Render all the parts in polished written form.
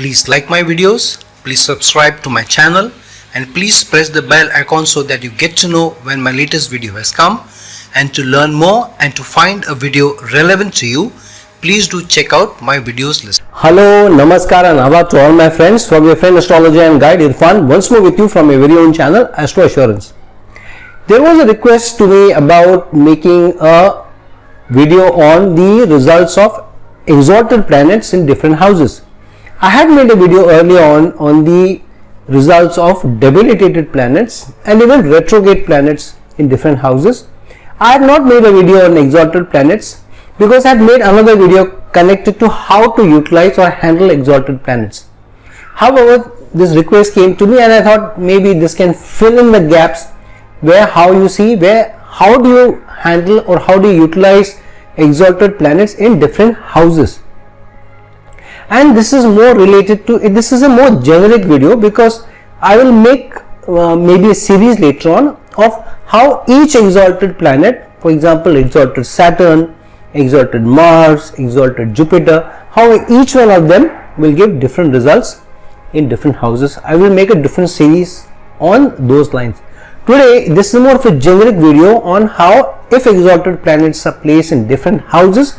Please like my videos, please subscribe to my channel, and please press the bell icon so that you get to know when my latest video has come. And to learn more and to find a video relevant to you, please do check out my videos list. Hello, Namaskar and Abha to all my friends from your friend astrologer and guide Irfan, once more with you from your very own channel Astro Assurance. There was a request to me about making a video on the results of exalted planets in different houses. I had made a video earlier on the results of debilitated planets and even retrograde planets in different houses. I had not made a video on exalted planets because I had made another video connected to how to utilize or handle exalted planets. However, this request came to me and I thought maybe this can fill in the gaps where how do you handle or how do you utilize exalted planets in different houses. And this is more related to, this is a more generic video because I will make maybe a series later on of how each exalted planet, for example exalted Saturn, exalted Mars, exalted Jupiter, how each one of them will give different results in different houses. I will make a different series on those lines. Today this is more of a generic video on how if exalted planets are placed in different houses,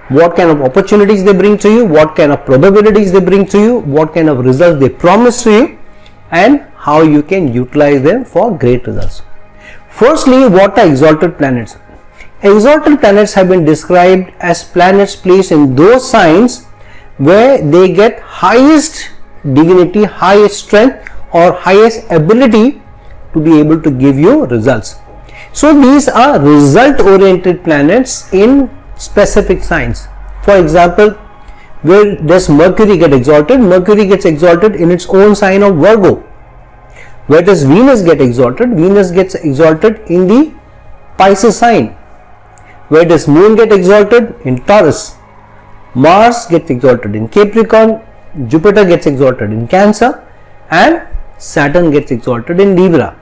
what kind of opportunities they bring to you, what kind of probabilities they bring to you, what kind of results they promise to you, and how you can utilize them for great results. Firstly, what are exalted planets? Exalted planets have been described as planets placed in those signs where they get highest dignity, highest strength or highest ability to be able to give you results. So these are result oriented planets in specific signs. For example, where does Mercury get exalted? Mercury gets exalted in its own sign of Virgo. Where does Venus get exalted? Venus gets exalted in the Pisces sign. Where does Moon get exalted? In Taurus. Mars gets exalted in Capricorn. Jupiter gets exalted in Cancer, and Saturn gets exalted in Libra.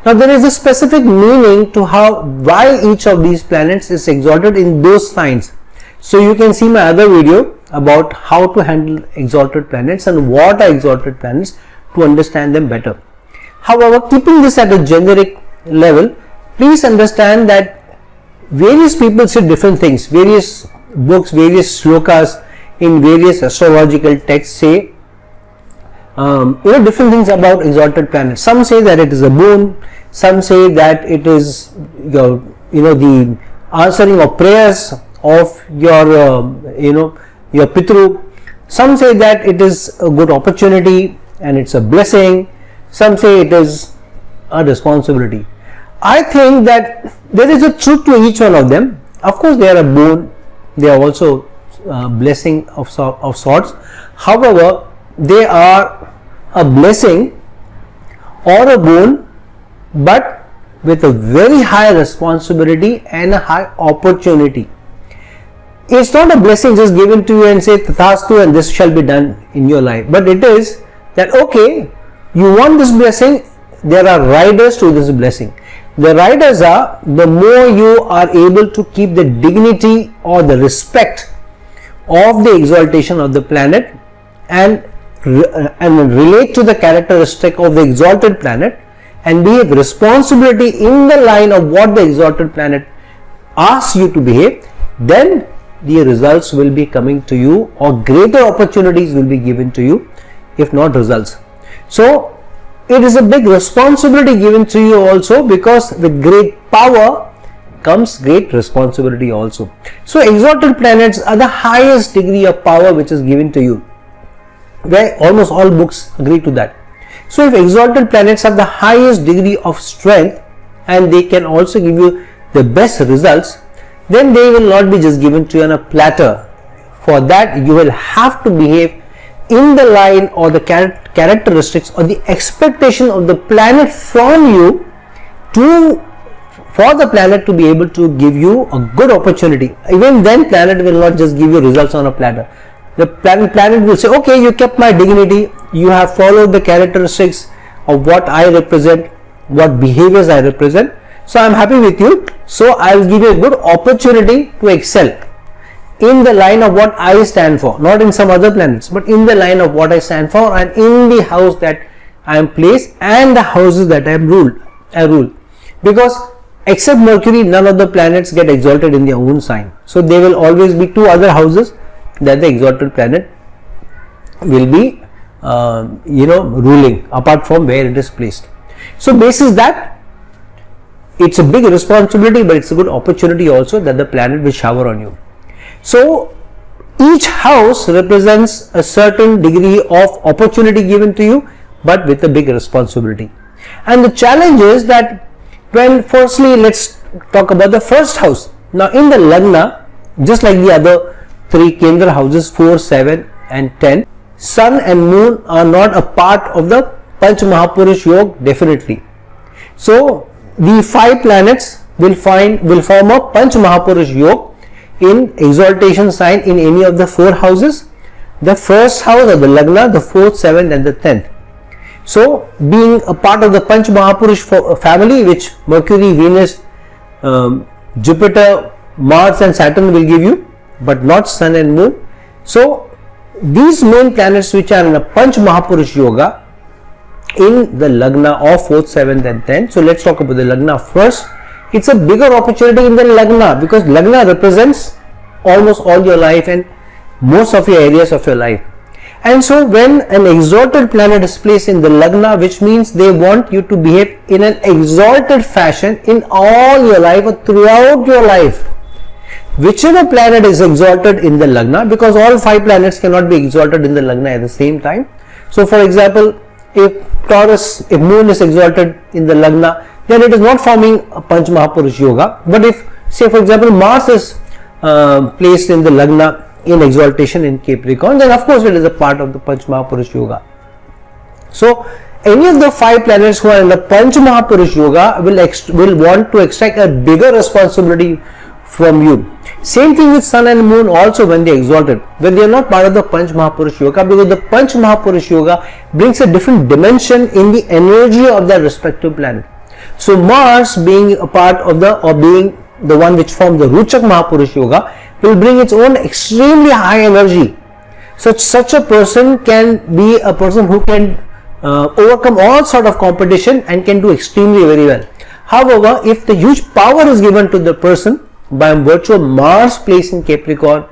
Now there is a specific meaning to why each of these planets is exalted in those signs. So you can see my other video about how to handle exalted planets and what are exalted planets to understand them better. However, keeping this at a generic level, please understand that various people say different things. Various books, various shlokas in various astrological texts say different things about exalted planets. Some say that it is a boon. Some say that it is the answering of prayers of your Pitru. Some say that it is a good opportunity and it's a blessing. Some say it is a responsibility. I think that there is a truth to each one of them. Of course, they are a boon. They are also a blessing of sorts. However, they are a blessing or a boon, but with a very high responsibility and a high opportunity. It's not a blessing just given to you and say tathastu and this shall be done in your life, but it is that okay, you want this blessing, there are riders to this blessing. The riders are, the more you are able to keep the dignity or the respect of the exaltation of the planet and relate to the characteristic of the exalted planet and behave responsibility in the line of what the exalted planet asks you to behave, then the results will be coming to you or greater opportunities will be given to you, if not results. So it is a big responsibility given to you also, because with great power comes great responsibility also. So exalted planets are the highest degree of power which is given to you, where almost all books agree to that. So if exalted planets have the highest degree of strength and they can also give you the best results, then they will not be just given to you on a platter. For that you will have to behave in the line or the characteristics or the expectation of the planet from you for the planet to be able to give you a good opportunity. Even then planet will not just give you results on a platter. The planet will say, okay, you kept my dignity, you have followed the characteristics of what I represent, what behaviors I represent, so I am happy with you, so I will give you a good opportunity to excel. in the line of what I stand for, not in some other planets, but in the line of what I stand for and in the house that I am placed and the houses that I rule. Because except Mercury, none of the planets get exalted in their own sign. So there will always be two other houses that the exalted planet will be ruling apart from where it is placed. So basis that, it's a big responsibility, but it's a good opportunity also that the planet will shower on you. So each house represents a certain degree of opportunity given to you, but with a big responsibility. And the challenge is that when, firstly, let's talk about the first house. Now in the Lagna, just like the other three Kendra houses 4, 7 and 10, Sun and Moon are not a part of the Panch Mahapurush Yoga, definitely. So the 5 planets will form a Panch Mahapurush Yoga in exaltation sign in any of the 4 houses, the first house of the Lagna, the 4th, 7th and the 10th. So being a part of the Panch Mahapurush family, which Mercury, Venus, Jupiter, Mars and Saturn will give you, but not Sun and Moon. So these main planets which are in a Panch Mahapurush Yoga in the Lagna of 4th, 7th and 10th. So let's talk about the Lagna first. It's a bigger opportunity in the Lagna because Lagna represents almost all your life and most of your areas of your life. And so when an exalted planet is placed in the Lagna, which means they want you to behave in an exalted fashion in all your life or throughout your life. Whichever planet is exalted in the Lagna, because all 5 planets cannot be exalted in the Lagna at the same time. So for example, if Moon is exalted in the Lagna, then it is not forming a Panch Mahapurush Yoga. But if, say for example, Mars is placed in the Lagna in exaltation in Capricorn, then of course it is a part of the Panch Mahapurush Yoga. So any of the 5 planets who are in the Panch Mahapurush Yoga will want to extract a bigger responsibility from you. Same thing with Sun and Moon also when they are exalted, when they are not part of the Panch Mahapurush Yoga, because the Panch Mahapurush Yoga brings a different dimension in the energy of their respective planet. So Mars being a part of being the one which forms the Ruchak Mahapurush Yoga will bring its own extremely high energy. Such a person can be a person who can overcome all sort of competition and can do extremely very well. However, if the huge power is given to the person by virtue of Mars placed in Capricorn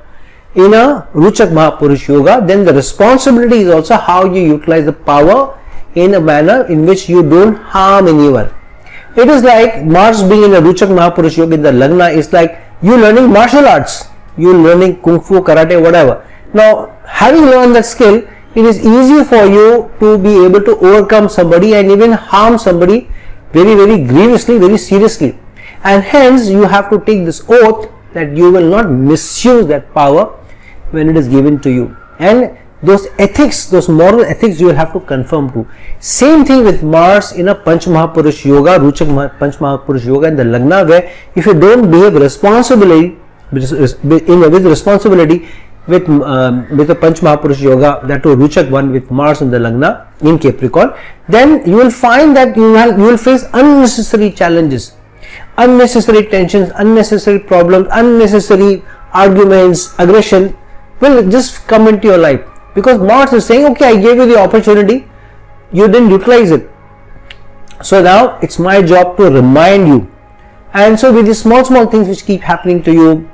in a Ruchak Mahapurush Yoga, then the responsibility is also how you utilize the power in a manner in which you don't harm anyone. It is like Mars being in a Ruchak Mahapurush Yoga in the Lagna is like you learning martial arts, you learning Kung Fu, Karate, whatever. Now, having learned that skill, it is easy for you to be able to overcome somebody and even harm somebody very, very grievously, very seriously. And hence, you have to take this oath that you will not misuse that power when it is given to you. And those ethics, those moral ethics, you will have to conform to. Same thing with Mars in a Panch Mahapurush Yoga, Ruchak Panch Mahapurush Yoga in the Lagna, where if you don't behave responsibly, with the Panch Mahapurush Yoga, that to Ruchak one with Mars in the Lagna in Capricorn, then you will find that you will face unnecessary challenges, unnecessary tensions, unnecessary problems, unnecessary arguments, aggression will just come into your life. Because Mars is saying, okay, I gave you the opportunity, you didn't utilize it. So now it's my job to remind you. And so with the small things which keep happening to you,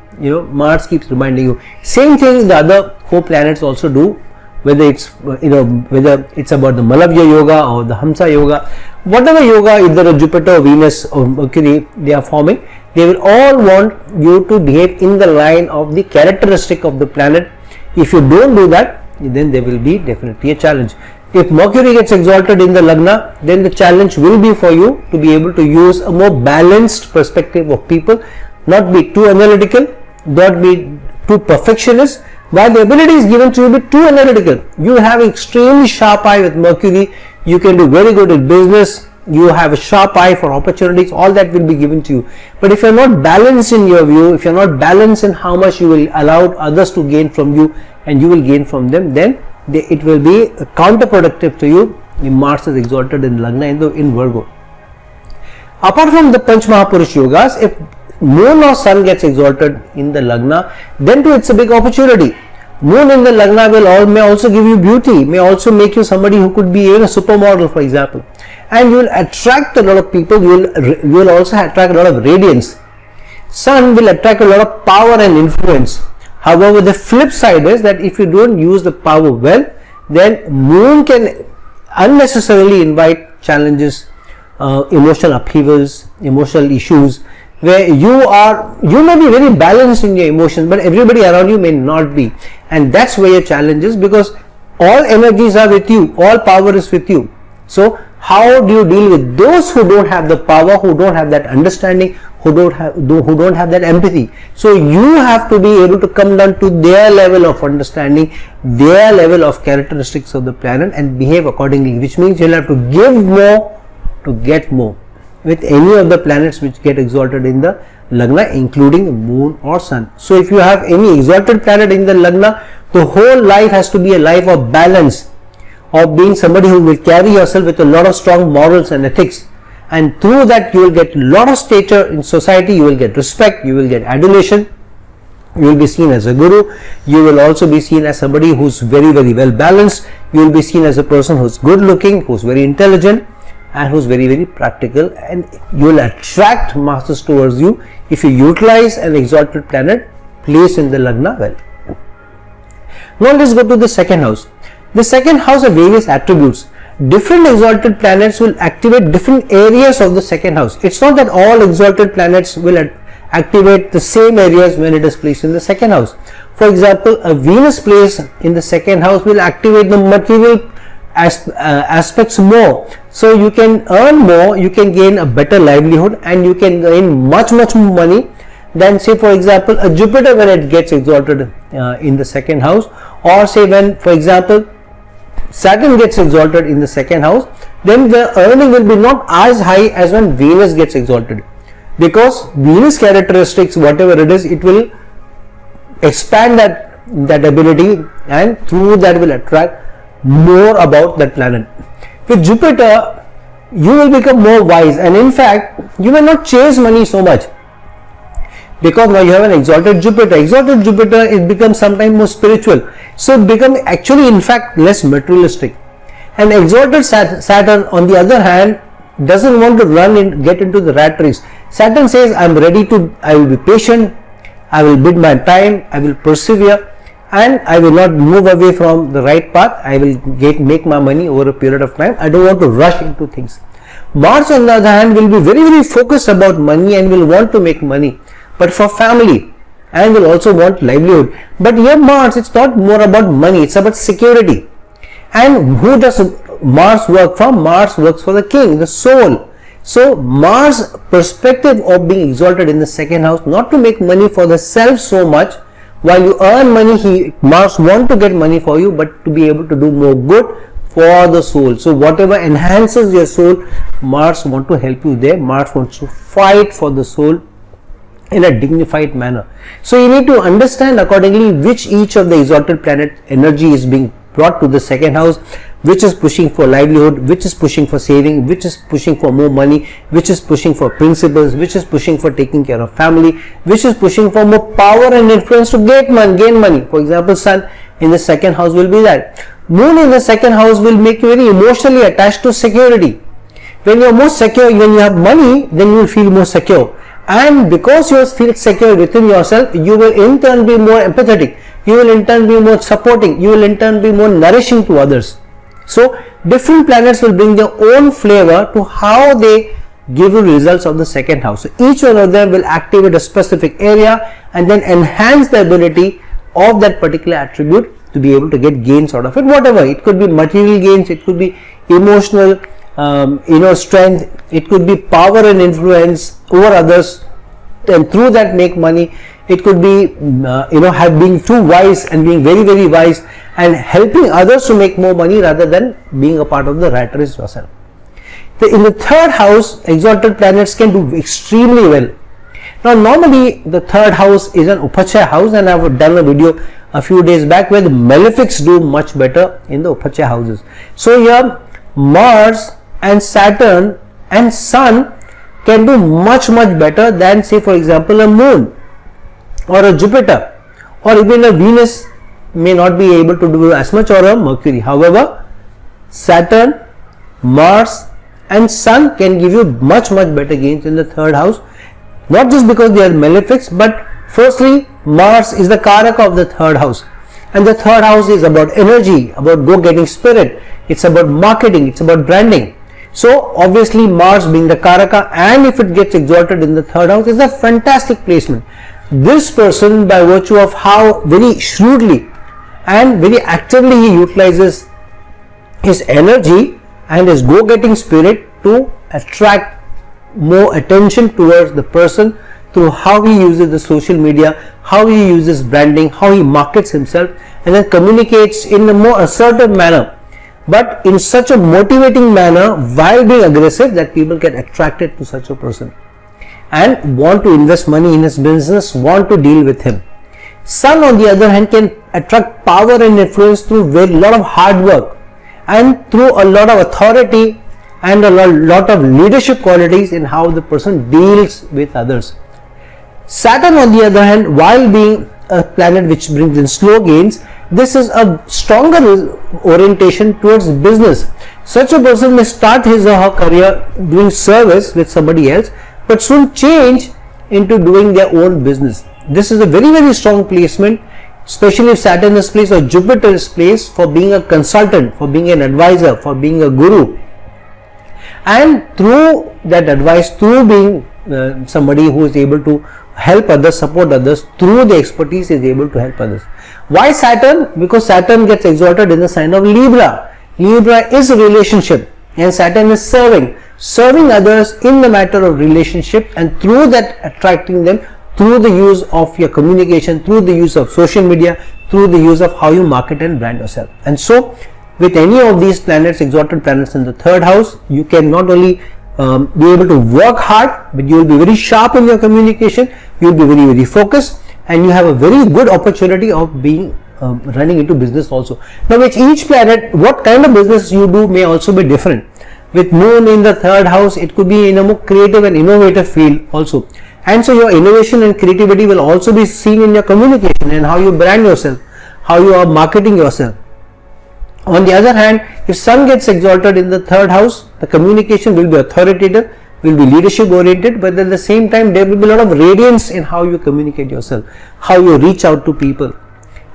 Mars keeps reminding you. Same thing the other 4 planets also do, whether it's about the Malavya Yoga or the Hamsa Yoga, whatever yoga, either a Jupiter, Venus or Mercury they are forming, they will all want you to behave in the line of the characteristic of the planet. If you don't do that, then there will be definitely a challenge. If Mercury gets exalted in the Lagna, then the challenge will be for you to be able to use a more balanced perspective of people, not be too analytical, not be too perfectionist. While the ability is given to you, be too analytical. You have extremely sharp eye with Mercury, you can do very good in business, you have a sharp eye for opportunities, all that will be given to you. But if you are not balanced in your view, if you are not balanced in how much you will allow others to gain from you and you will gain from them, then it will be counterproductive to you. Mars is exalted in Lagna in Virgo. Apart from the Panch Mahapurush Yogas, if Moon or Sun gets exalted in the Lagna, then too it's a big opportunity. Moon in the Lagna may also give you beauty, may also make you somebody who could be even a supermodel, for example. And you will attract a lot of people, you will also attract a lot of radiance. Sun will attract a lot of power and influence. However, the flip side is that if you don't use the power well, then Moon can unnecessarily invite challenges, emotional upheavals, emotional issues, where you may be very balanced in your emotions, but everybody around you may not be, and that's where your challenge is, because all energies are with you, all power is with you. So how do you deal with those who don't have the power, who don't have that understanding, who don't have that empathy? So you have to be able to come down to their level of understanding, their level of characteristics of the planet, and behave accordingly, which means you'll have to give more to get more with any of the planets which get exalted in the Lagna, including Moon or Sun. So if you have any exalted planet in the Lagna, the whole life has to be a life of balance, of being somebody who will carry yourself with a lot of strong morals and ethics, and through that you will get a lot of stature in society, you will get respect, you will get adulation, you will be seen as a guru, you will also be seen as somebody who's very well balanced, you will be seen as a person who's good looking, who's very intelligent, and who's very practical, and you will attract masses towards you if you utilize an exalted planet placed in the Lagna well. Now let's go to the second house. The second house has various attributes. Different exalted planets will activate different areas of the second house. It's not that all exalted planets will activate the same areas when it is placed in the second house. For example, a Venus placed in the second house will activate the material aspects more, so you can earn more, you can gain a better livelihood, and you can gain much more money than, say, for example, a Jupiter when it gets exalted in the second house, or say when, for example, Saturn gets exalted in the second house, then the earning will be not as high as when Venus gets exalted, because Venus characteristics, whatever it is, it will expand that ability, and through that will attract more about that planet. With Jupiter, you will become more wise, and in fact you will not chase money so much, because now you have an exalted Jupiter. Exalted Jupiter, it becomes sometimes more spiritual, so it becomes actually in fact less materialistic. And exalted Saturn on the other hand doesn't want to get into the rat race. Saturn says, I will be patient, I will bid my time, I will persevere, and I will not move away from the right path. I will make my money over a period of time. I don't want to rush into things. Mars on the other hand will be very focused about money and will want to make money, but for family, and will also want livelihood. But here Mars, it's not more about money, it's about security. And who does Mars work for? Mars works for the king, the soul. So Mars' perspective of being exalted in the second house, not to make money for the self so much. While you earn money, Mars want to get money for you, but to be able to do more good for the soul. So whatever enhances your soul, Mars want to help you there. Mars wants to fight for the soul in a dignified manner. So you need to understand accordingly which each of the exalted planet energy is being brought to the second house, which is pushing for livelihood, which is pushing for saving, which is pushing for more money, which is pushing for principles, which is pushing for taking care of family, which is pushing for more power and influence to gain money. For example, Sun in the second house will be that. Moon in the second house will make you very emotionally attached to security. When you are more secure, when you have money, then you will feel more secure. And because you feel secure within yourself, you will in turn be more empathetic. You will in turn be more supporting. You will in turn be more nourishing to others. So different planets will bring their own flavor to how they give you results of the second house. So each one of them will activate a specific area and then enhance the ability of that particular attribute to be able to get gains out of it. Whatever, it could be material gains, it could be emotional strength, it could be power and influence over others, and through that make money. It could be being too wise and being very wise and helping others to make more money rather than being a part of the rat race yourself. In the third house, exalted planets can do extremely well. Now normally the third house is an Upachaya house, and I have done a video a few days back where the malefics do much better in the Upachaya houses. So here Mars and Saturn and Sun can do much better than, say for example, a moon or a Jupiter, or even a Venus may not be able to do as much, or a Mercury. However, Saturn, Mars and Sun can give you much better gains in the third house, not just because they are malefics, but firstly, Mars is the Karaka of the third house, and the third house is about energy, about go-getting spirit, it's about marketing, it's about branding. So obviously Mars being the Karaka, and if it gets exalted in the third house, is a fantastic placement. This person, by virtue of how very shrewdly and very actively he utilizes his energy and his go-getting spirit to attract more attention towards the person through how he uses the social media, how he uses branding, how he markets himself, and then communicates in a more assertive manner, but in such a motivating manner while being aggressive that people get attracted to such a person and want to invest money in his business, want to deal with him. Sun, on the other hand, can attract power and influence through a lot of hard work and through a lot of authority and a lot of leadership qualities in how the person deals with others. Saturn, on the other hand, while being a planet which brings in slow gains, this is a stronger orientation towards business. Such a person may start his or her career doing service with somebody else, but soon change into doing their own business. This is a very strong placement, especially if Saturn is placed or Jupiter is placed, for being a consultant, for being an advisor, for being a guru. And through that advice, through being somebody who is able to help others, support others, through the expertise is able to help others. Why Saturn? Because Saturn gets exalted in the sign of Libra. Libra is a relationship, and Saturn is serving others in the matter of relationship, and through that attracting them through the use of your communication, through the use of social media, through the use of how you market and brand yourself. And so with any of these planets, exalted planets in the third house, you can not only be able to work hard, but you will be very sharp in your communication, you will be very focused, and you have a very good opportunity of being running into business also. Now with each planet, what kind of business you do may also be different. With Moon in the third house, it could be in a more creative and innovative field also, and so your innovation and creativity will also be seen in your communication and how you brand yourself, how you are marketing yourself. On the other hand, if Sun gets exalted in the third house, the communication will be authoritative, will be leadership oriented, but at the same time there will be a lot of radiance in how you communicate yourself, how you reach out to people,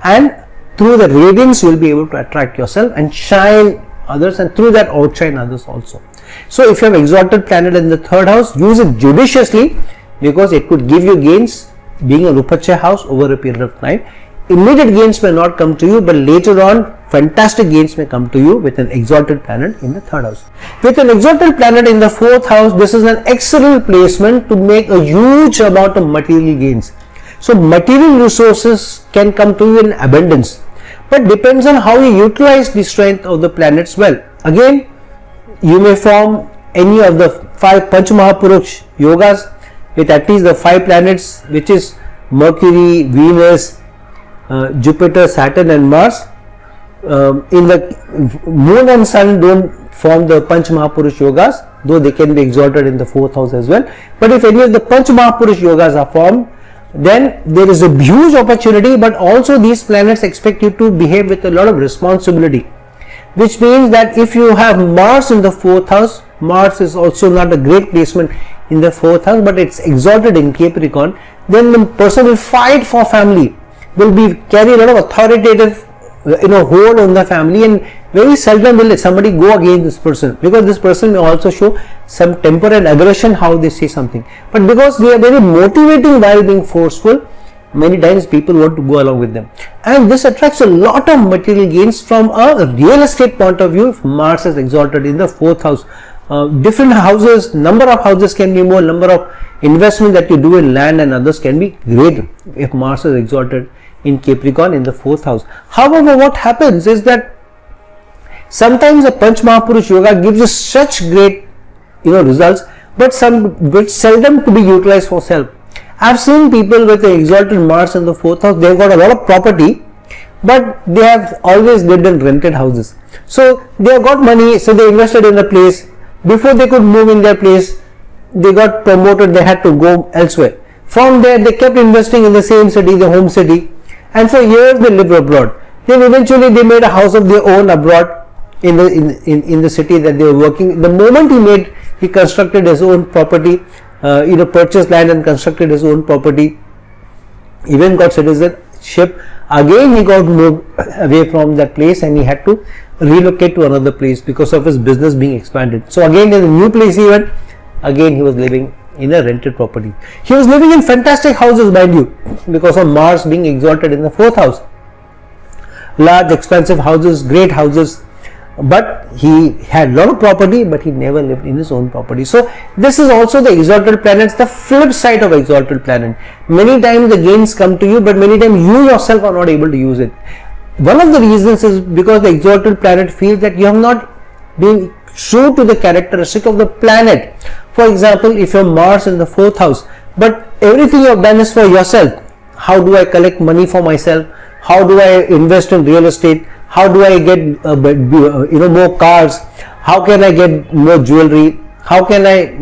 and through the radiance you will be able to attract yourself and shine others, and through that outshine others also. So if you have exalted planet in the third house, use it judiciously, because it could give you gains being a Rupachya house over a period of time. Immediate gains may not come to you, but later on fantastic gains may come to you with an exalted planet in the third house. With an exalted planet in the fourth house, this is an excellent placement to make a huge amount of material gains. So material resources can come to you in abundance, but depends on how you utilize the strength of the planets well. Again, you may form any of the 5 Panch Mahapurush yogas with at least the 5 planets, which is Mercury, Venus, Jupiter, Saturn and Mars. In the Moon and Sun don't form the Panch Mahapurush yogas, though they can be exalted in the 4th house as well. But if any of the Panch Mahapurush yogas are formed, then there is a huge opportunity, but also these planets expect you to behave with a lot of responsibility, which means that if you have Mars in the 4th house, Mars is also not a great placement in the 4th house, but it's exalted in Capricorn, then the person will fight for family, will be carry a lot of authoritative hold on the family, and very seldom will somebody go against this person, because this person may also show some temper and aggression how they say something, but because they are very motivating while being forceful, many times people want to go along with them, and this attracts a lot of material gains from a real estate point of view. If Mars is exalted in the 4th house, different houses, number of houses can be more, number of investment that you do in land and others can be great if Mars is exalted in Capricorn in the 4th house. However, what happens is that sometimes a Panch Mahapurush yoga gives us such great results, but seldom to be utilized for self. I've seen people with the exalted Mars in the 4th house, they've got a lot of property, but they have always lived in rented houses. So they have got money, so they invested in a place. Before they could move in their place, they got promoted, they had to go elsewhere. From there, they kept investing in the same city, the home city, and for years they lived abroad. Then eventually they made a house of their own abroad in the city that they were working. The moment he constructed his own property, purchased land and constructed his own property, even got citizenship. Again he got moved away from that place and he had to relocate to another place because of his business being expanded. So again in the new place he went, again he was living in a rented property. He was living in fantastic houses, mind you, because of Mars being exalted in the 4th house. Large expensive houses, great houses, but he had a lot of property, but he never lived in his own property. So this is also the exalted planets, the flip side of exalted planet. Many times the gains come to you, but many times you yourself are not able to use it. One of the reasons is because the exalted planet feels that you have not been true to the characteristic of the planet. For example, if your Mars is in the 4th house, but everything you have done is for yourself. How do I collect money for myself? How do I invest in real estate? How do I get more cars? How can I get more jewelry? How can I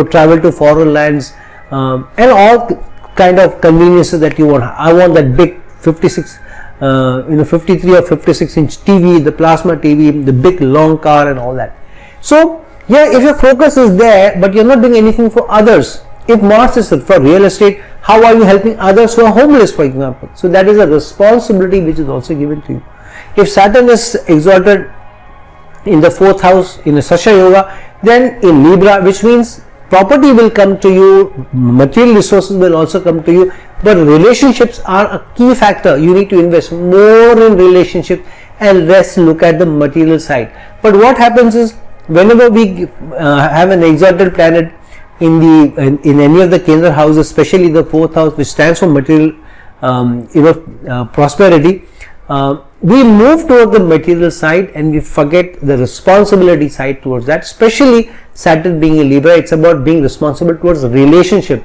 travel to foreign lands and all kind of conveniences that you want? I want that big 53 or 56 inch TV, the plasma TV, the big long car and all that. So yeah, if your focus is there, but you're not doing anything for others. If Mars is for real estate, how are you helping others who are homeless, for example? So that is a responsibility which is also given to you. If Saturn is exalted in the 4th house in a Sasha Yoga, then in Libra, which means property will come to you, material resources will also come to you, but relationships are a key factor. You need to invest more in relationships and less look at the material side. But what happens is, whenever we have an exalted planet in any of the Kendra houses, especially the 4th house, which stands for material prosperity, we move toward the material side and we forget the responsibility side towards that. Especially Saturn being a Libra, it's about being responsible towards the relationship.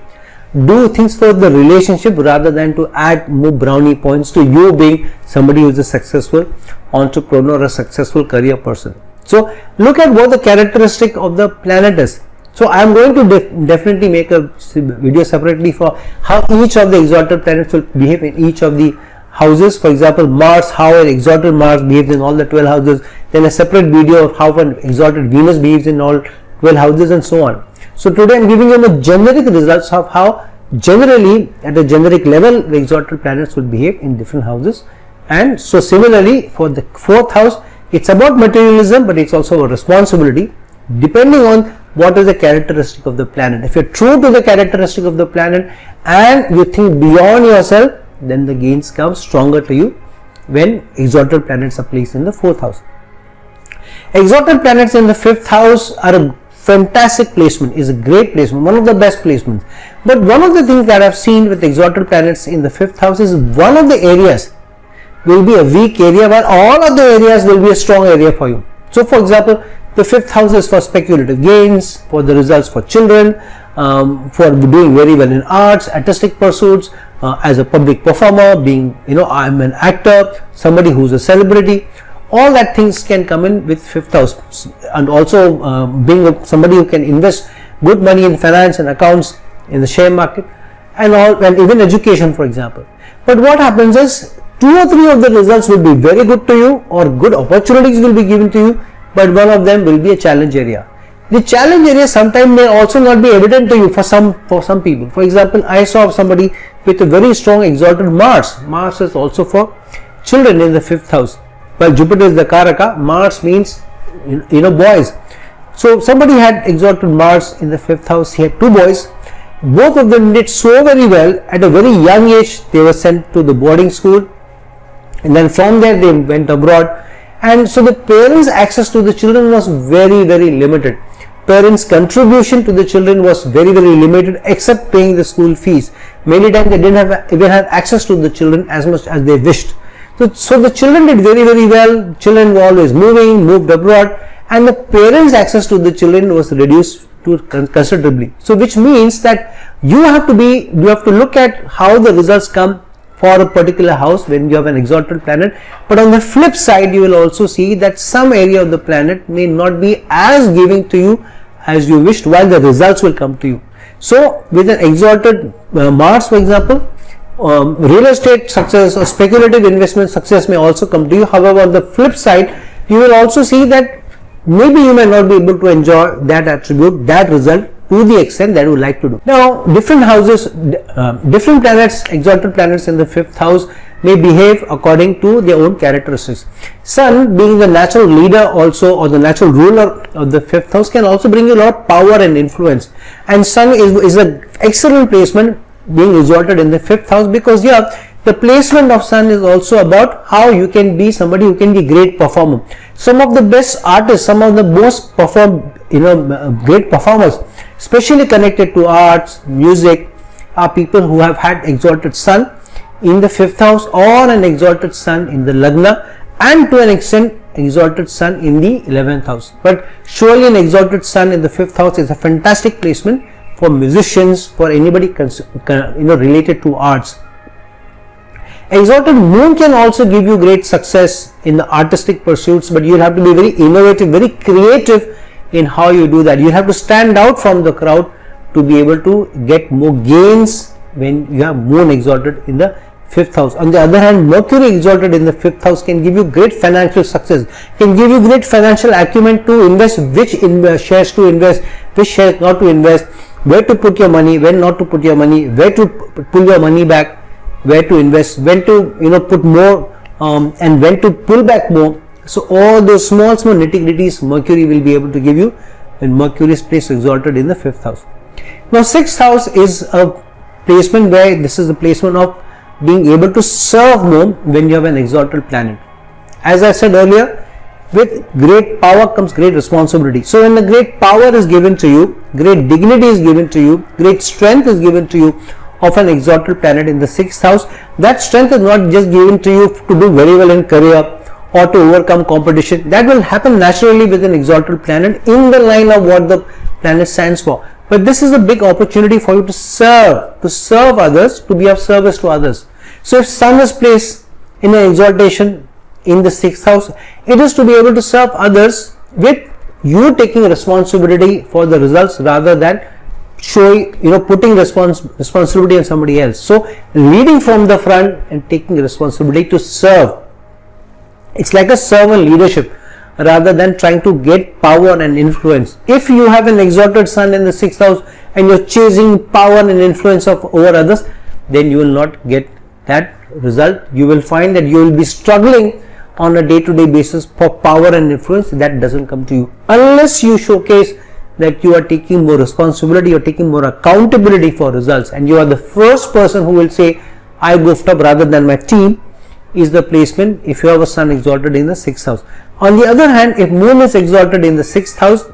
Do things for the relationship rather than to add more brownie points to you being somebody who is a successful entrepreneur or a successful career person. So look at what the characteristic of the planet is. So I am going to definitely make a video separately for how each of the exalted planets will behave in each of the houses. For example, Mars, how an exalted Mars behaves in all the 12 houses. Then a separate video of how an exalted Venus behaves in all 12 houses and so on. So today I am giving you the generic results of how generally at a generic level the exalted planets will behave in different houses. And so similarly for the 4th house, it's about materialism, but it's also a responsibility depending on what is the characteristic of the planet. If you're true to the characteristic of the planet and you think beyond yourself, then the gains come stronger to you when exalted planets are placed in the 4th house. Exalted planets in the 5th house are a fantastic placement, is a great placement, one of the best placements. But one of the things that I've seen with exalted planets in the 5th house is one of the areas will be a weak area while all other areas will be a strong area for you. So for example, the 5th house is for speculative gains, for the results for children, for doing very well in arts, artistic pursuits, as a public performer, being, I'm an actor, somebody who's a celebrity. All that things can come in with 5th house, and also being somebody who can invest good money in finance and accounts in the share market and all, and even education, for example. But what happens is 2 or 3 of the results will be very good to you, or good opportunities will be given to you, but one of them will be a challenge area. The challenge area sometimes may also not be evident to you for some people. For example, I saw somebody with a very strong exalted Mars. Mars is also for children in the 5th house. Well, Jupiter is the Karaka, Mars means boys. So somebody had exalted Mars in the 5th house. He had 2 boys. Both of them did so very well. At a very young age, they were sent to the boarding school, and then from there they went abroad. And so the parents' access to the children was very, very limited. Parents' contribution to the children was very, very limited, except paying the school fees. Many times they didn't even have access to the children as much as they wished. So the children did very, very well. Children were always moved abroad, and the parents' access to the children was reduced to considerably. So which means that you have to look at how the results come for a particular house when you have an exalted planet. But on the flip side, you will also see that some area of the planet may not be as giving to you as you wished, while the results will come to you. So with an exalted Mars, for example, real estate success or speculative investment success may also come to you. However, on the flip side, you will also see that maybe you may not be able to enjoy that attribute, that result to the extent that you would like to do. Now, different houses, different planets, exalted planets in the 5th house may behave according to their own characteristics. Sun, being the natural leader also, or the natural ruler of the 5th house, can also bring you a lot of power and influence. And Sun is an excellent placement being exalted in the 5th house, because the placement of Sun is also about how you can be somebody who can be great performer. Some of the best artists, some of the most great performers, especially connected to arts, music, are people who have had exalted Sun in the 5th house or an exalted Sun in the Lagna, and to an extent exalted Sun in the 11th house. But surely an exalted Sun in the 5th house is a fantastic placement for musicians, for anybody related to arts. Exalted Moon can also give you great success in the artistic pursuits, but you'll have to be very innovative, very creative in how you do that. You have to stand out from the crowd to be able to get more gains when you have Moon exalted in the 5th house. On the other hand, Mercury exalted in the 5th house can give you great financial success, can give you great financial acumen to invest, which shares to invest, which shares not to invest, where to put your money, when not to put your money, where to pull your money back, where to invest, when to put more and when to pull back more. So all those small nitty-gritties Mercury will be able to give you when Mercury is placed exalted in the 5th house. Now 6th house is a placement where this is the placement of being able to serve more when you have an exalted planet. As I said earlier, with great power comes great responsibility. So when the great power is given to you, great dignity is given to you, great strength is given to you of an exalted planet in the 6th house, that strength is not just given to you to do very well in career or to overcome competition. That will happen naturally with an exalted planet in the line of what the planet stands for. But this is a big opportunity for you to serve others, to be of service to others. So if Sun is placed in an exaltation in the 6th house, it is to be able to serve others with you taking responsibility for the results rather than putting responsibility on somebody else. So leading from the front and taking responsibility to serve. It's like a servant leadership rather than trying to get power and influence. If you have an exalted Sun in the 6th house and you're chasing power and influence over others, then you will not get that result. You will find that you will be struggling on a day-to-day basis for power and influence. That doesn't come to you unless you showcase that you are taking more responsibility, you're taking more accountability for results, and you are the first person who will say, I goofed up rather than my team, is the placement if you have a Sun exalted in the 6th house. On the other hand, if Moon is exalted in the 6th house,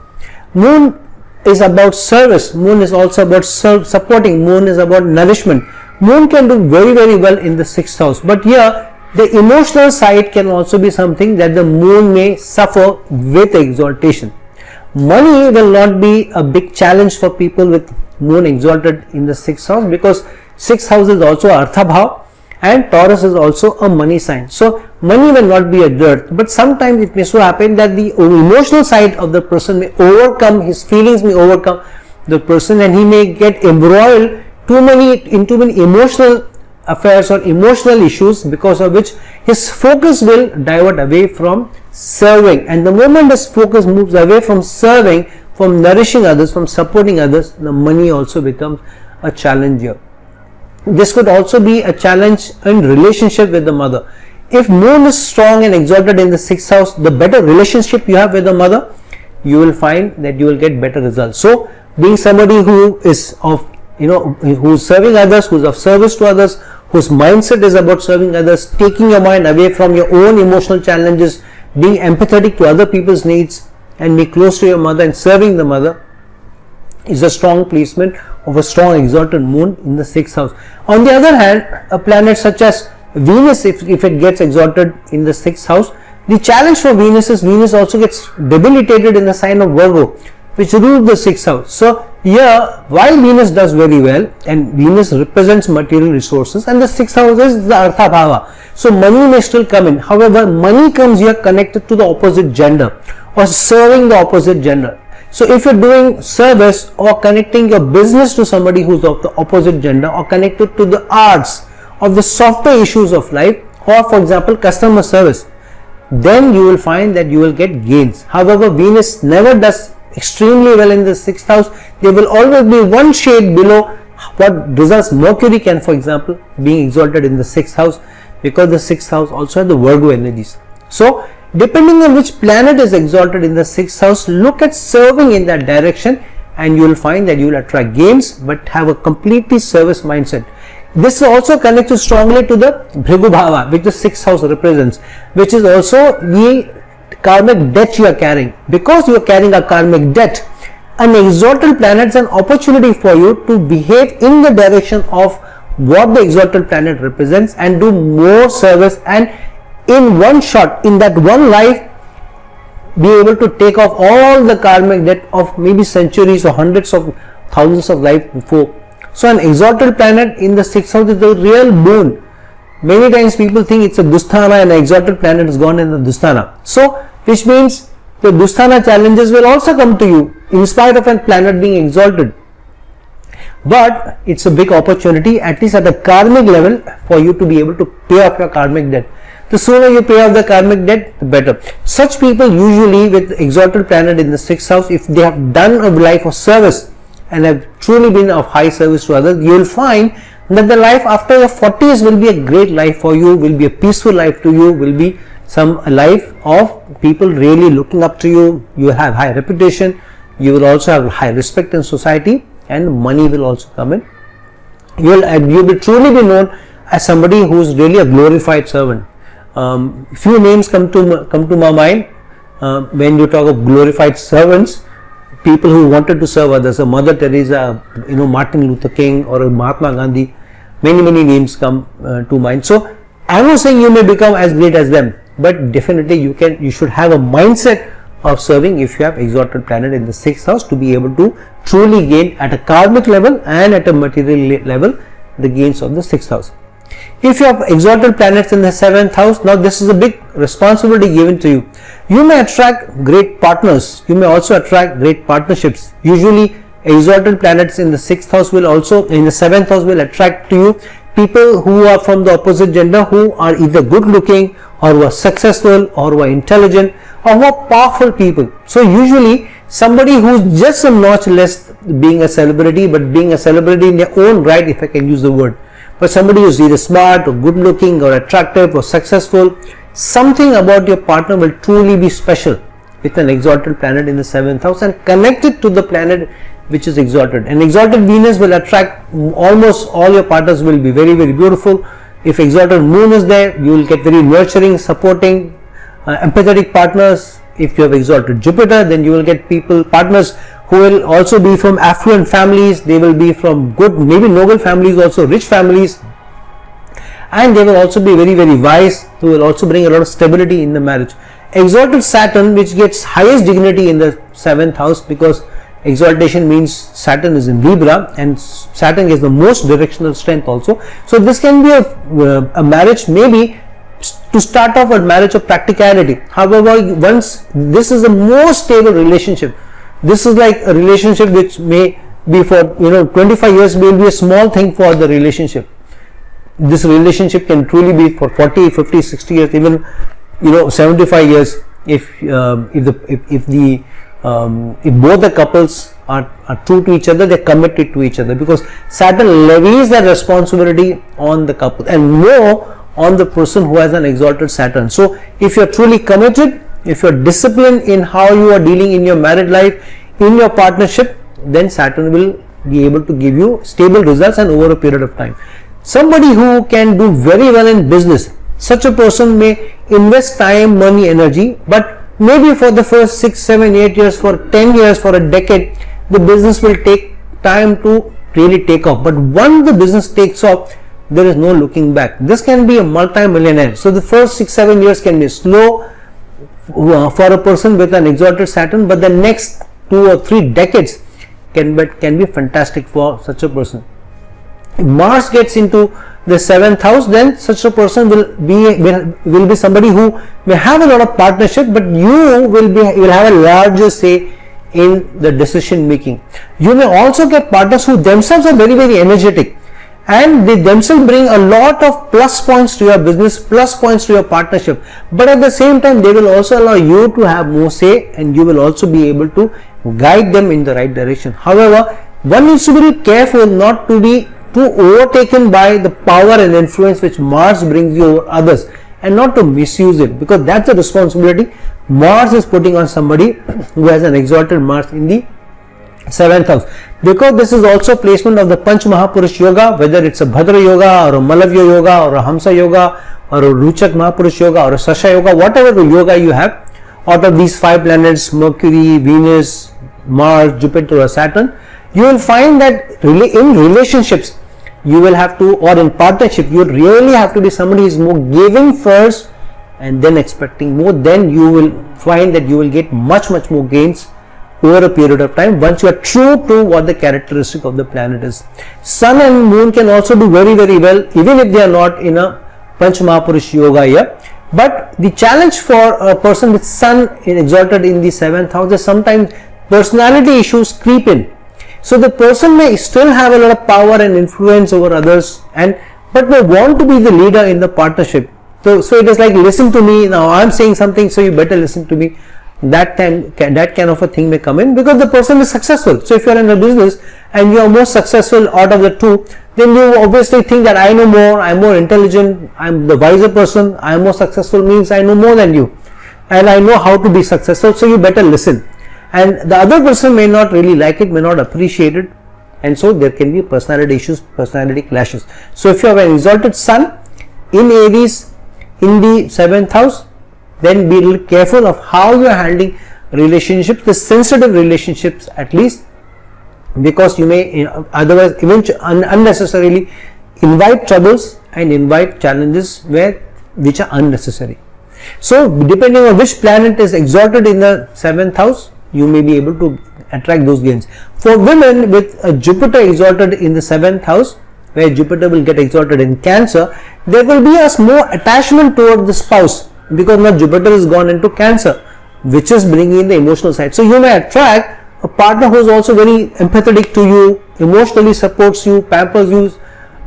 Moon is about service, Moon is also about supporting, Moon is about nourishment. Moon can do very, very well in the 6th house, but here the emotional side can also be something that the Moon may suffer with exaltation. Money will not be a big challenge for people with Moon exalted in the 6th house, because 6th house is also Artha Bhav and Taurus is also a money sign. So money will not be a dearth, but sometimes it may so happen that the emotional side of the person may overcome, his feelings may overcome the person, and he may get embroiled in too many emotional affairs or emotional issues, because of which his focus will divert away from serving. And the moment his focus moves away from serving, from nourishing others, from supporting others, the money also becomes a challenge here. This could also be a challenge in relationship with the mother. If Moon is strong and exalted in the 6th house, the better relationship you have with the mother, you will find that you will get better results. So being somebody who is who's serving others, who's of service to others, whose mindset is about serving others, taking your mind away from your own emotional challenges, being empathetic to other people's needs, and be close to your mother and serving the mother, is a strong placement of a strong exalted Moon in the 6th house. On the other hand, a planet such as Venus, if it gets exalted in the 6th house, the challenge for Venus is Venus also gets debilitated in the sign of Virgo, which rules the 6th house. So here, while Venus does very well, and Venus represents material resources, and the 6th house is the Artha Bhava, so money may still come in. However, money comes here connected to the opposite gender or serving the opposite gender. So if you're doing service or connecting your business to somebody who's of the opposite gender, or connected to the arts of the software issues of life, or for example customer service, then you will find that you will get gains. However, Venus never does extremely well in the 6th house. There will always be one shade below what results Mercury can, for example, being exalted in the 6th house, because the 6th house also has the Virgo energies. So depending on which planet is exalted in the 6th house, look at serving in that direction, and you will find that you will attract gains but have a completely service mindset. This is also connected strongly to the Bhrigu Bhava, which the 6th house represents, which is also the karmic debt you are carrying. Because you are carrying a karmic debt, an exalted planet is an opportunity for you to behave in the direction of what the exalted planet represents and do more service, and in one shot, in that one life, be able to take off all the karmic debt of maybe centuries or hundreds of thousands of lives before. So an exalted planet in the 6th house is the real boon. Many times people think it's a Dusthana and an exalted planet is gone in the Dusthana. So which means the Dusthana challenges will also come to you in spite of a planet being exalted. But it's a big opportunity, at least at the karmic level, for you to be able to pay off your karmic debt. The sooner you pay off the karmic debt, the better. Such people usually with exalted planet in the 6th house, if they have done a life of service and have truly been of high service to others, you will find that the life after your 40s will be a great life for you, will be a peaceful life to you, will be a life of people really looking up to you. You will have high reputation, you will also have high respect in society, and money will also come in. You will truly be known as somebody who is really a glorified servant. Few names come to my mind when you talk of glorified servants. People who wanted to serve others, a Mother Teresa, Martin Luther King, or a Mahatma Gandhi, many names come to mind. So I'm not saying you may become as great as them, but definitely you should have a mindset of serving if you have exalted planet in the 6th house, to be able to truly gain at a karmic level and at a material level the gains of the 6th house. If you have exalted planets in the 7th house, now this is a big responsibility given to you. You may attract great partners, you may also attract great partnerships. Usually exalted planets in the 6th house will also, in the 7th house, will attract to you people who are from the opposite gender, who are either good looking, or who are successful, or who are intelligent, or who are powerful people. So usually somebody who is just a notch less being a celebrity, but being a celebrity in their own right, if I can use the word, but somebody who is either smart or good looking or attractive or successful, something about your partner will truly be special with an exalted planet in the 7th house and connected to the planet which is exalted. And exalted Venus will attract almost all your partners, will be very beautiful. If exalted moon is there, you will get very nurturing, supporting, empathetic partners. If you have exalted Jupiter, then you will get partners who will also be from affluent families. They will be from good, maybe noble families, also rich families, and they will also be very wise, who will also bring a lot of stability in the marriage. Exalted Saturn, which gets highest dignity in the 7th house, because exaltation means Saturn is in Libra, and Saturn is the most directional strength also. So this can be a marriage, maybe to start off a marriage of practicality. However, once this is the most stable relationship, this is like a relationship which may be for 25 years, will be a small thing for the relationship. This relationship can truly be for 40, 50, 60 years, even 75 years, if both the couples are true to each other, they're committed to each other, because Saturn levies that responsibility on the couple and more on the person who has an exalted Saturn. So if you're truly committed, if you're disciplined in how you are dealing in your married life, in your partnership, then Saturn will be able to give you stable results and over a period of time. Somebody who can do very well in business, such a person may invest time, money, energy, but maybe for the first 6, 7, 8 years, for 10 years, for a decade, the business will take time to really take off. But once the business takes off, there is no looking back. This can be a multi-millionaire. So the first 6, 7 years can be slow for a person with an exalted Saturn, but the next 2 or 3 decades can be fantastic for such a person. If Mars gets into the 7th house, then such a person will be somebody who may have a lot of partnership, but you will have a larger say in the decision making. You may also get partners who themselves are very, very energetic, and they themselves bring a lot of plus points to your business, plus points to your partnership, but at the same time they will also allow you to have more say, and you will also be able to guide them in the right direction. However, one needs to be careful not to be too overtaken by the power and influence which Mars brings you over others, and not to misuse it, because that's a responsibility Mars is putting on somebody who has an exalted Mars in the 7th house. Because this is also placement of the Panch Mahapurush Yoga, whether it's a Bhadra Yoga or a Malavya Yoga or a Hamsa Yoga or a Ruchak Mahapurush Yoga or a Sasha Yoga, whatever the yoga you have, out of these 5 planets, Mercury, Venus, Mars, Jupiter or Saturn, you will find that in relationships you will have to, or in partnership, you really have to be somebody who is more giving first and then expecting more. Then you will find that you will get much more gains over a period of time once you are true to what the characteristic of the planet is. Sun and Moon can also do very well, even if they are not in a Panch Mahapurush Yoga here. But the challenge for a person with Sun exalted in the 7th house is sometimes personality issues creep in. So the person may still have a lot of power and influence over others, but may want to be the leader in the partnership. So it is like, listen to me, now I am saying something, so you better listen to me. That kind of a thing may come in because the person is successful. So if you are in a business and you are more successful out of the two, then you obviously think that I know more, I am more intelligent, I am the wiser person, I am more successful, means I know more than you and I know how to be successful, so you better listen. And the other person may not really like it, may not appreciate it, and so there can be personality issues, personality clashes. So if you have an exalted Sun in Aries in the 7th house, then be a little careful of how you are handling relationships, the sensitive relationships at least, because you may otherwise eventually unnecessarily invite troubles and invite challenges which are unnecessary. So depending on which planet is exalted in the 7th house, you may be able to attract those gains. For women with a Jupiter exalted in the 7th house, where Jupiter will get exalted in Cancer, there will be a more attachment toward the spouse, because now Jupiter has gone into Cancer, which is bringing in the emotional side. So you may attract a partner who is also very empathetic to you, emotionally supports you, pampers you,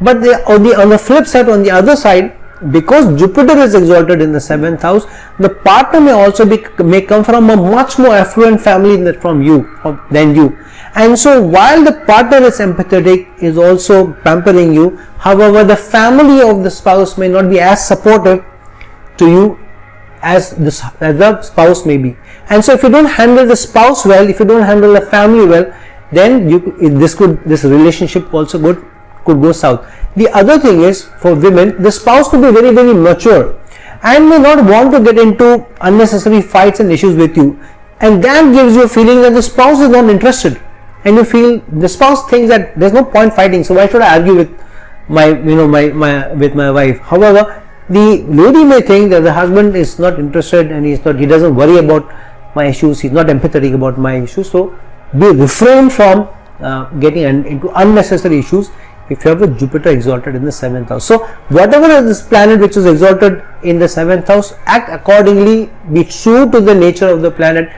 but on the flip side, on the other side, because Jupiter is exalted in the 7th house, the partner may also may come from a much more affluent family than you. And so while the partner is empathetic, is also pampering you, however the family of the spouse may not be as supportive to you as the spouse may be. And so if you don't handle the spouse well, if you don't handle the family well, then this relationship also could go south. The other thing is, for women, the spouse could be very mature and may not want to get into unnecessary fights and issues with you, and that gives you a feeling that the spouse is not interested, and you feel the spouse thinks that there's no point fighting, so why should I argue with my wife. However, the lady may think that the husband is not interested and he doesn't worry about my issues, he's not empathetic about my issues, so refrain from getting into unnecessary issues if you have a Jupiter exalted in the 7th house. So whatever is this planet which is exalted in the 7th house, act accordingly, be true to the nature of the planet,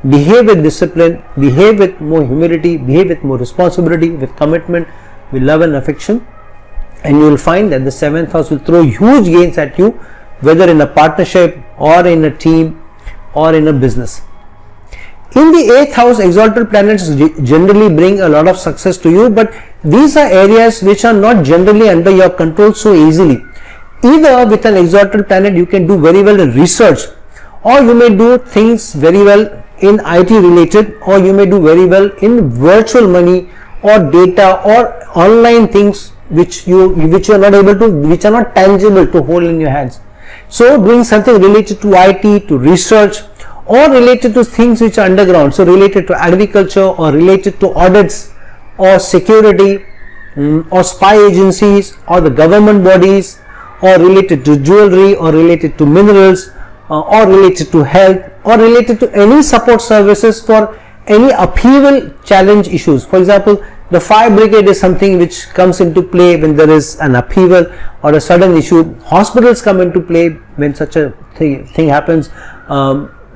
behave with discipline, behave with more humility, behave with more responsibility, with commitment, with love and affection, and you will find that the 7th house will throw huge gains at you, whether in a partnership or in a team or in a business. In the 8th house, exalted planets generally bring a lot of success to you, but these are areas which are not generally under your control so easily. Either with an exalted planet you can do very well in research, or you may do things very well in IT related, or you may do very well in virtual money or data or online things which you are not able to, which are not tangible to hold in your hands. So doing something related to IT, to research, or related to things which are underground, so related to agriculture or related to audits or security or spy agencies or the government bodies, or related to jewelry or related to minerals or related to health or related to any support services for any upheaval challenge issues. For example, the fire brigade is something which comes into play when there is an upheaval or a sudden issue. Hospitals come into play when such a thing happens.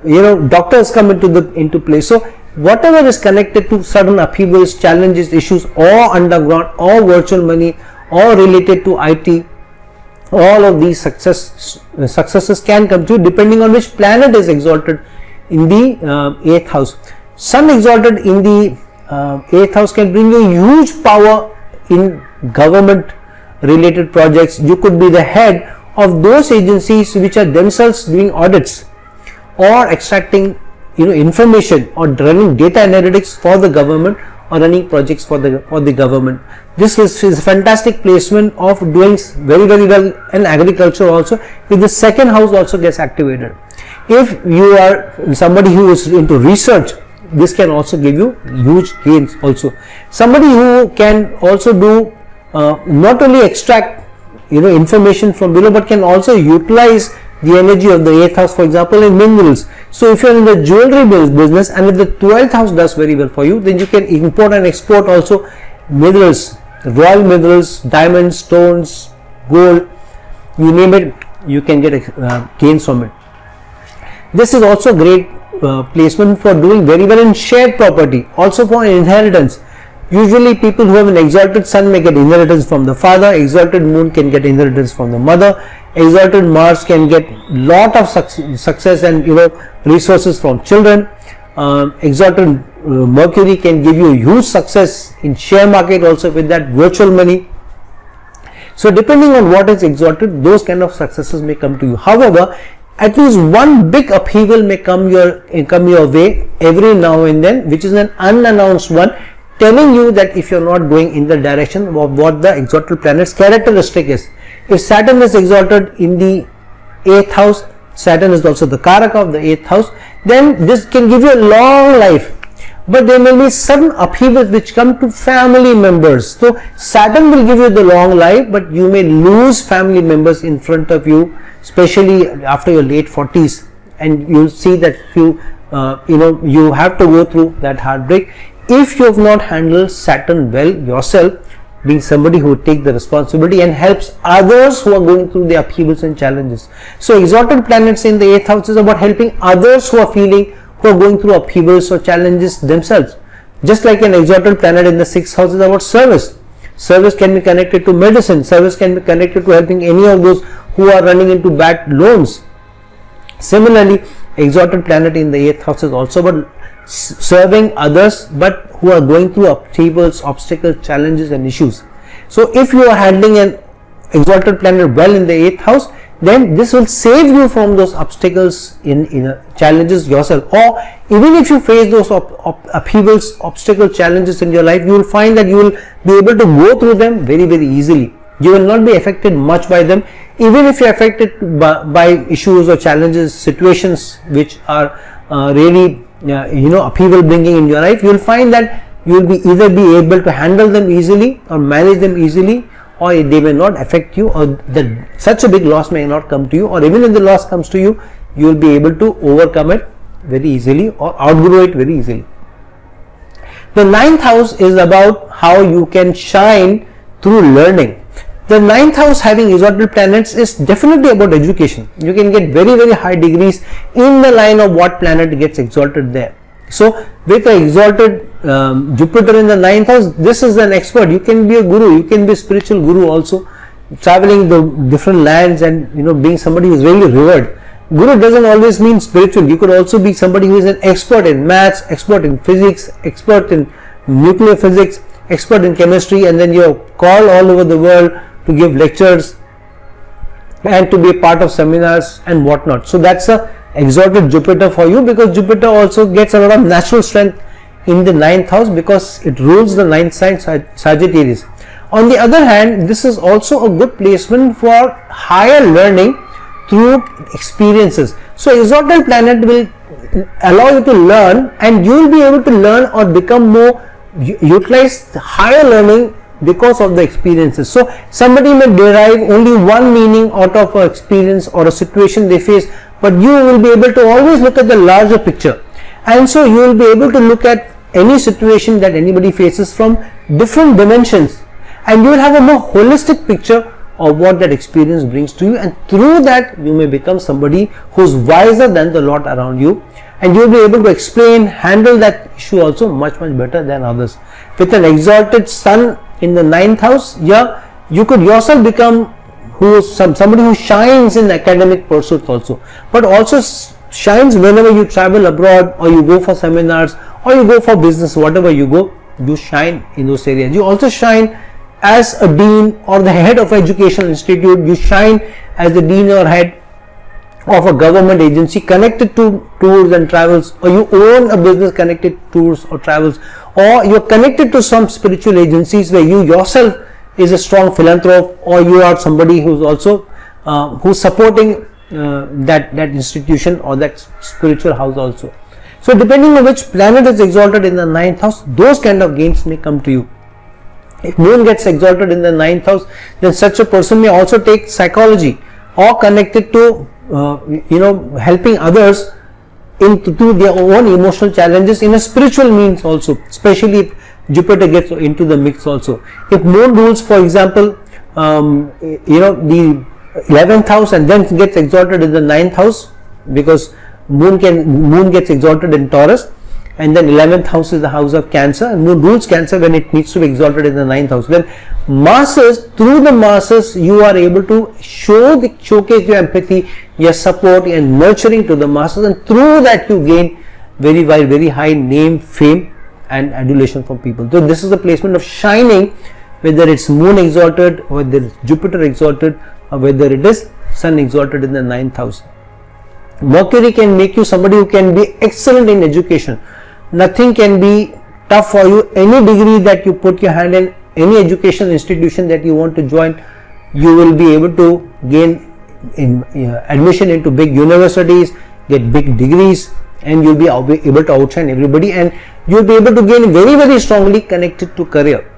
Doctors come into play. So whatever is connected to certain upheavals, challenges, issues, or underground, or virtual money, or related to IT, all of these successes can come to you depending on which planet is exalted in the 8th house. Sun exalted in the 8th house can bring you huge power in government related projects. You could be the head of those agencies which are themselves doing audits or extracting information or running data analytics for the government or running projects for the government. This is a fantastic placement of doing very well in agriculture also, if the second house also gets activated. If you are somebody who is into research, this can also give you huge gains also. Somebody who can also do not only extract information from below, but can also utilize the energy of the 8th house, for example, in minerals. So if you are in the jewelry business and if the 12th house does very well for you, then you can import and export also minerals, royal minerals, diamonds, stones, gold, you name it, you can get gains from it. This is also great placement for doing very well in shared property, also for inheritance. Usually people who have an exalted sun may get inheritance from the father, exalted moon can get inheritance from the mother, exalted Mars can get lot of success and resources from children, exalted Mercury can give you huge success in share market also with that virtual money. So depending on what is exalted, those kind of successes may come to you. However, at least one big upheaval may come your way every now and then, which is an unannounced one, telling you that if you're not going in the direction of what the exalted planet's characteristic is. If Saturn is exalted in the 8th house, Saturn is also the Karaka of the 8th house, then this can give you a long life. But there may be sudden upheavals which come to family members. So Saturn will give you the long life, but you may lose family members in front of you, especially after your late 40s, and you'll see that you have to go through that heartbreak if you have not handled Saturn well yourself, being somebody who would take the responsibility and helps others who are going through the upheavals and challenges. So exalted planets in the 8th house is about helping others who are going through upheavals or challenges themselves. Just like an exalted planet in the 6th house is about service. Service can be connected to medicine. Service can be connected to helping any of those who are running into bad loans. Similarly, exalted planet in the 8th house is also about serving others, but who are going through upheavals, obstacles, challenges and issues. So if you are handling an exalted planet well in the 8th house, then this will save you from those obstacles in challenges yourself. Or even if you face those upheavals, obstacles, challenges in your life, you will find that you will be able to go through them very easily. You will not be affected much by them. Even if you are affected by issues or challenges, situations which are really upheaval bringing in your life, you will find that you will either be able to handle them easily or manage them easily, or they may not affect you, or that such a big loss may not come to you, or even if the loss comes to you, you will be able to overcome it very easily or outgrow it very easily. The 9th house is about how you can shine through learning. The 9th house having exalted planets is definitely about education. You can get very high degrees in the line of what planet gets exalted there. So with the exalted Jupiter in the 9th house, this is an expert. You can be a guru, you can be a spiritual guru also, traveling the different lands and being somebody who is really revered. Guru doesn't always mean spiritual. You could also be somebody who is an expert in maths, expert in physics, expert in nuclear physics, expert in chemistry, and then you're called all over the world to give lectures and to be a part of seminars and whatnot. So that's a exalted Jupiter for you, because Jupiter also gets a lot of natural strength in the 9th house because it rules the 9th sign, Sagittarius. On the other hand, this is also a good placement for higher learning through experiences. So exalted planet will allow you to learn, and you will be able to learn or become more utilize higher learning because of the experiences. So somebody may derive only one meaning out of an experience or a situation they face, but you will be able to always look at the larger picture, and so you will be able to look at any situation that anybody faces from different dimensions, and you will have a more holistic picture of what that experience brings to you, and through that you may become somebody who is wiser than the lot around you. and you will be able to explain, handle that issue also much better than others. With an exalted sun in the 9th house, yeah, you could yourself become somebody who shines in academic pursuits also, but also shines whenever you travel abroad, or you go for seminars, or you go for business, whatever you go, you shine in those areas. You also shine as a dean or the head of educational institute. You shine as the dean or head of a government agency connected to tours and travels, or you own a business connected to tours or travels, or you're connected to some spiritual agencies where you yourself is a strong philanthrope, or you are somebody who's also who's supporting that institution or that spiritual house also. So depending on which planet is exalted in the 9th house, those kind of gains may come to you. If moon gets exalted in the 9th house, then such a person may also take psychology, or connected to helping others into their own emotional challenges in a spiritual means also, especially if Jupiter gets into the mix also. If moon rules, for example, the 11th house and then gets exalted in the 9th house, because moon gets exalted in Taurus, and then 11th house is the house of Cancer, and moon rules Cancer when it needs to be exalted in the 9th house. Then through the masses, you are able to showcase your empathy, your support and nurturing to the masses, and through that you gain very high name, fame and adulation from people. So this is the placement of shining, whether it's moon exalted, whether it's Jupiter exalted, or whether it is sun exalted in the 9th house. Mercury can make you somebody who can be excellent in education. Nothing can be tough for you. Any degree that you put your hand in, any educational institution that you want to join, you will be able to gain admission into big universities, get big degrees, and you'll be able to outshine everybody, and you'll be able to gain very strongly connected to career.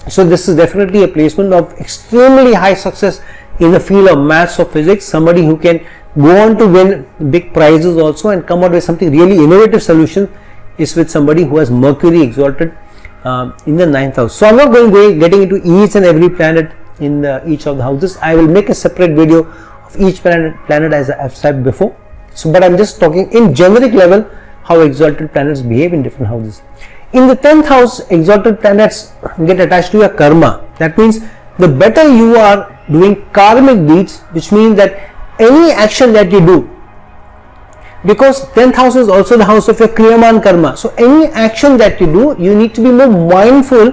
So this is definitely a placement of extremely high success in the field of maths or physics. Somebody who can go on to win big prizes also and come out with something really innovative solution is with somebody who has Mercury exalted in the 9th house. So I'm not getting into each and every planet in each of the houses. I will make a separate video of each planet as I have said before. So, but I'm just talking in generic level how exalted planets behave in different houses. In the 10th house, exalted planets get attached to your karma. That means the better you are doing karmic deeds, which means that any action that you do, because 10th house is also the house of your kriyaman karma. So any action that you do, you need to be more mindful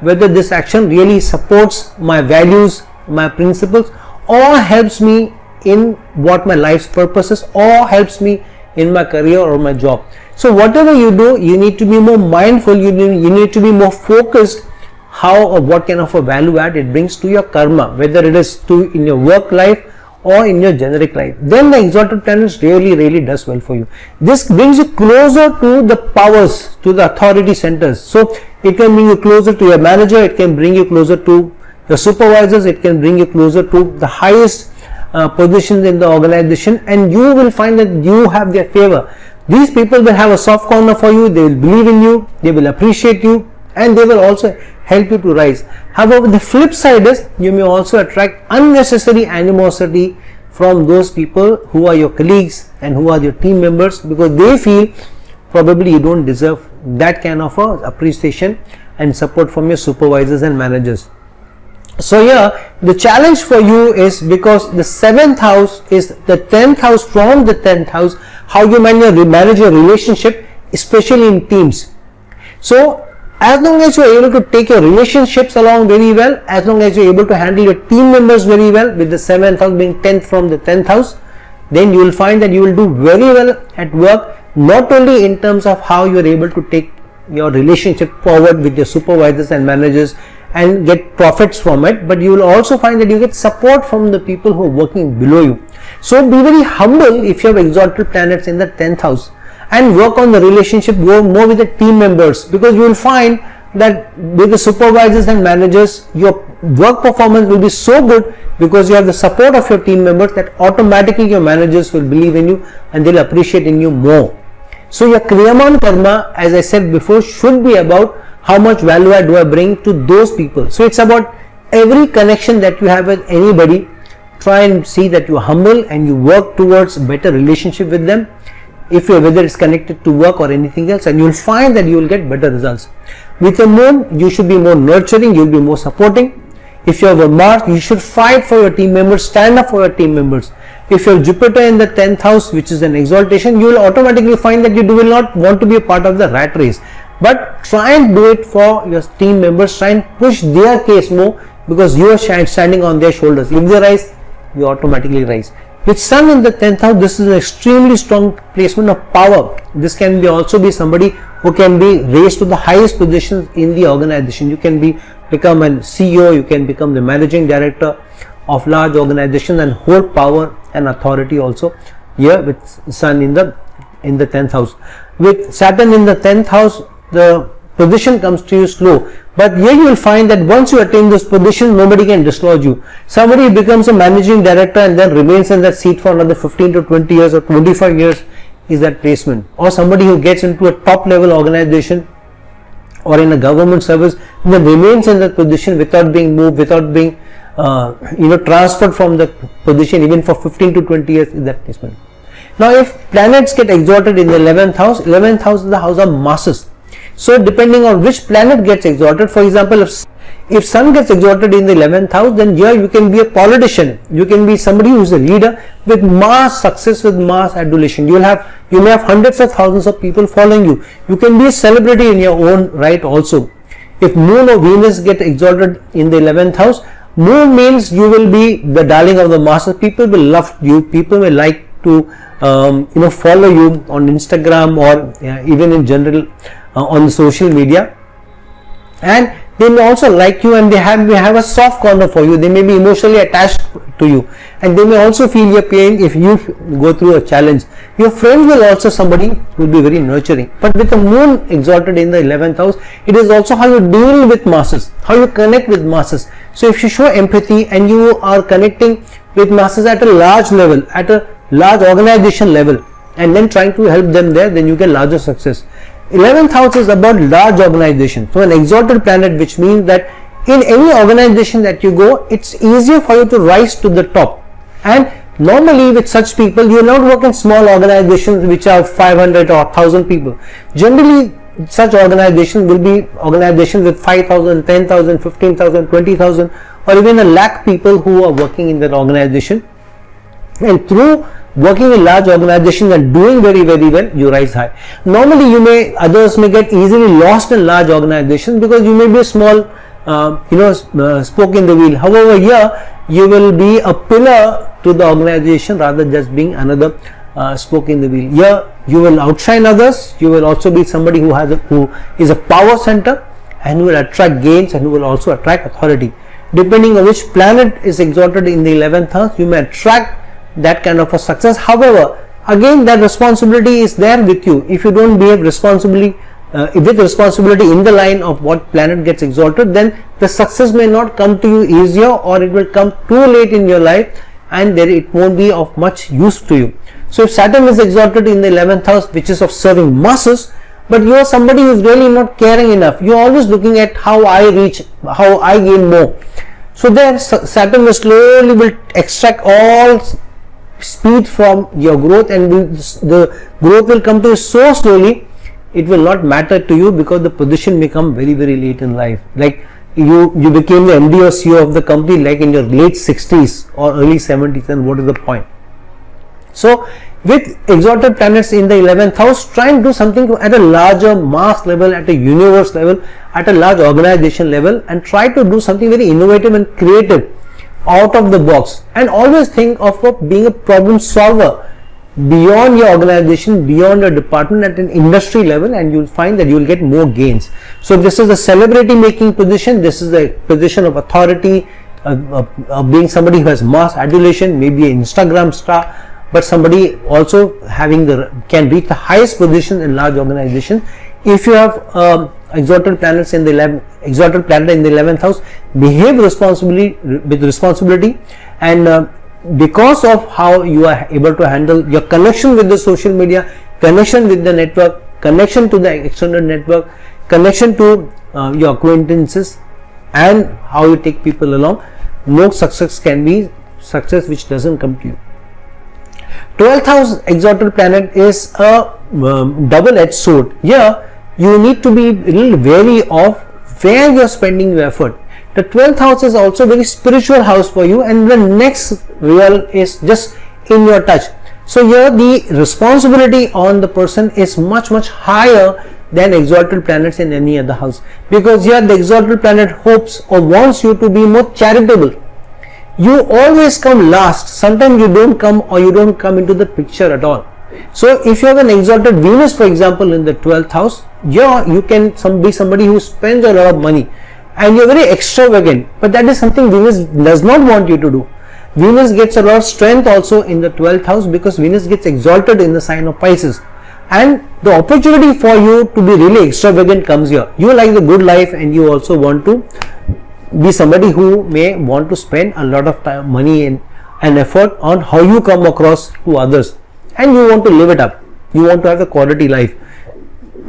whether this action really supports my values, my principles, or helps me in what my life's purpose is, or helps me in my career or my job. So whatever you do, you need to be more mindful, you need to be more focused how or what kind of a value add it brings to your karma, whether it is in your work life or in your generic life. Then the exalted planets really does well for you. This brings you closer to the powers, to the authority centers. So it can bring you closer to your manager, it can bring you closer to your supervisors, it can bring you closer to the highest positions in the organization, and you will find that you have their favor. These people will have a soft corner for you, they will believe in you, they will appreciate you, and they will also help you to rise. However, the flip side is you may also attract unnecessary animosity from those people who are your colleagues and who are your team members, because they feel probably you don't deserve that kind of appreciation and support from your supervisors and managers. So yeah, the challenge for you is, because the 7th house is the 10th house from the 10th house, how you manage your relationship, especially in teams. So as long as you are able to take your relationships along very well, as long as you are able to handle your team members very well, with the 7th house being 10th from the 10th house, then you will find that you will do very well at work, not only in terms of how you are able to take your relationship forward with your supervisors and managers and get profits from it, but you will also find that you get support from the people who are working below you. So be very humble if you have exalted planets in the 10th house, and work on the relationship, go more with the team members, because you will find that with the supervisors and managers, your work performance will be so good because you have the support of your team members, that automatically your managers will believe in you and they'll appreciate in you more. So your kriyaman karma, as I said before, should be about how much value add do I bring to those people. So it's about every connection that you have with anybody, try and see that you are humble and you work towards a better relationship with them. whether it's connected to work or anything else, and you'll find that you will get better results. With a moon, you should be more nurturing, you'll be more supporting. If you have a Mars, you should fight for your team members, stand up for your team members. If you have Jupiter in the 10th house, which is an exaltation, you will automatically find that you will not want to be a part of the rat race. But try and do it for your team members, try and push their case more, because you are standing on their shoulders. If they rise, you automatically rise. With Sun in the 10th house, this is an extremely strong placement of power. This can also be somebody who can be raised to the highest positions in the organization. You can become a CEO, you can become the managing director of large organization and hold power and authority also here with Sun in the 10th house. With Saturn in the 10th house, the position comes to you slow, but here you will find that once you attain this position, nobody can dislodge you. Somebody becomes a managing director and then remains in that seat for another 15 to 20 years or 25 years is that placement. Or somebody who gets into a top level organization or in a government service and then remains in that position without being moved, without being transferred from the position even for 15 to 20 years is that placement. Now if planets get exalted in the 11th house is the house of masses. So depending on which planet gets exalted, for example, if Sun gets exalted in the 11th house, then here you can be a politician, you can be somebody who is a leader with mass success, with mass adulation. You may have hundreds of thousands of people following you. You can be a celebrity in your own right also. If Moon or Venus get exalted in the 11th house, Moon means you will be the darling of the masses. People will love you, people will like to follow you on Instagram or even in general on the social media, and they may also like you, and they have a soft corner for you. They may be emotionally attached to you, and they may also feel your pain if you go through a challenge. Your friends will also somebody will be very nurturing. But with the Moon exalted in the 11th house, it is also how you deal with masses, how you connect with masses. So if you show empathy and you are connecting with masses at a large level, at a large organization level, and then trying to help them there, then you get larger success. 11th house is about large organization. So an exalted planet, which means that in any organization that you go, it's easier for you to rise to the top. And normally with such people, you will not work in small organizations which are 500 or 1000 people. Generally such organizations will be organizations with 5,000, 10,000, 15,000, 20,000 or even a lakh people who are working in that organization. And through working in large organizations and doing very well, you rise high. Normally others may get easily lost in large organizations because you may be a small spoke in the wheel. However, here you will be a pillar to the organization rather than just being another spoke in the wheel. Here you will outshine others. You will also be somebody who is a power center and who will attract gains and who will also attract authority. Depending on which planet is exalted in the 11th house, you may attract that kind of a success. However, again, that responsibility is there with you. If you don't behave responsibly, with responsibility in the line of what planet gets exalted, then the success may not come to you easier, or it will come too late in your life, and then it won't be of much use to you. So if Saturn is exalted in the 11th house, which is of serving masses, but you are somebody who is really not caring enough, you are always looking at how I reach, how I gain more. So there Saturn will extract all speed from your growth, and the growth will come to you so slowly, it will not matter to you, because the position may come very late in life. Like you became the MD or CEO of the company like in your late 60s or early 70s, and what is the point? So with exalted planets in the 11th house, try and do something at a larger mass level, at a universe level, at a large organization level, and try to do something very innovative and creative, out of the box, and always think of being a problem solver beyond your organization, beyond your department, at an industry level, and you will find that you will get more gains. So this is a celebrity making position. This is a position of authority, being somebody who has mass adulation, maybe an Instagram star, but somebody also can reach the highest position in large organization. If you have exalted planet in the 11th house, behave with responsibility, and because of how you are able to handle your connection with the social media, connection with the network, connection to the external network, connection to your acquaintances, and how you take people along, no success can be success which doesn't come to you. 12th house exalted planet is a double-edged sword. Here you need to be a little wary of where you are spending your effort. The 12th house is also a very spiritual house for you, and the next real is just in your touch. So here the responsibility on the person is much higher than exalted planets in any other house, because here the exalted planet hopes or wants you to be more charitable. You always come last. Sometimes you don't come, or you don't come into the picture at all. So if you have an exalted Venus, for example, in the 12th house, you can be somebody who spends a lot of money and you're very extravagant, but that is something Venus does not want you to do. Venus gets a lot of strength also in the 12th house, because Venus gets exalted in the sign of Pisces, and the opportunity for you to be really extravagant comes here. You like the good life, and you also want to be somebody who may want to spend a lot of time, money and effort on how you come across to others, and you want to live it up. You want to have a quality life.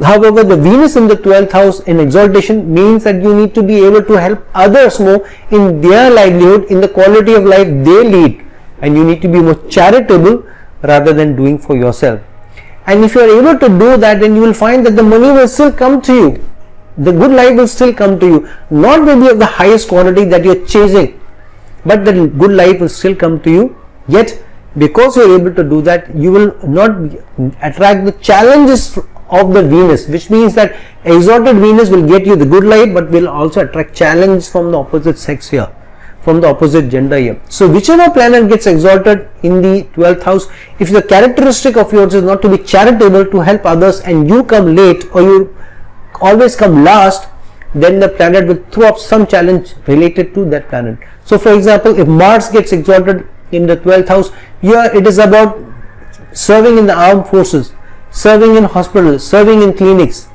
However, the Venus in the 12th house in exaltation means that you need to be able to help others more in their livelihood, in the quality of life they lead, and you need to be more charitable rather than doing for yourself. And if you are able to do that, then you will find that the money will still come to you. The good life will still come to you, not maybe of the highest quality that you are chasing, but the good life will still come to you. Yet, because you are able to do that, you will not attract the challenges of the Venus, which means that exalted Venus will get you the good life, but will also attract challenge from the opposite sex here, from the opposite gender here. So whichever planet gets exalted in the 12th house, if the characteristic of yours is not to be charitable, to help others, and you come late or you always come last, then the planet will throw up some challenge related to that planet. So for example, if Mars gets exalted in the 12th house, here it is about serving in the armed forces, serving in hospitals, serving in clinics.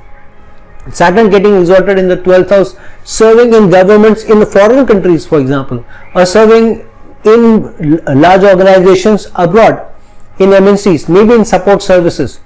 Saturn getting exalted in the 12th house, serving in governments in the foreign countries, for example, or serving in large organizations abroad, in MNCs, maybe in support services,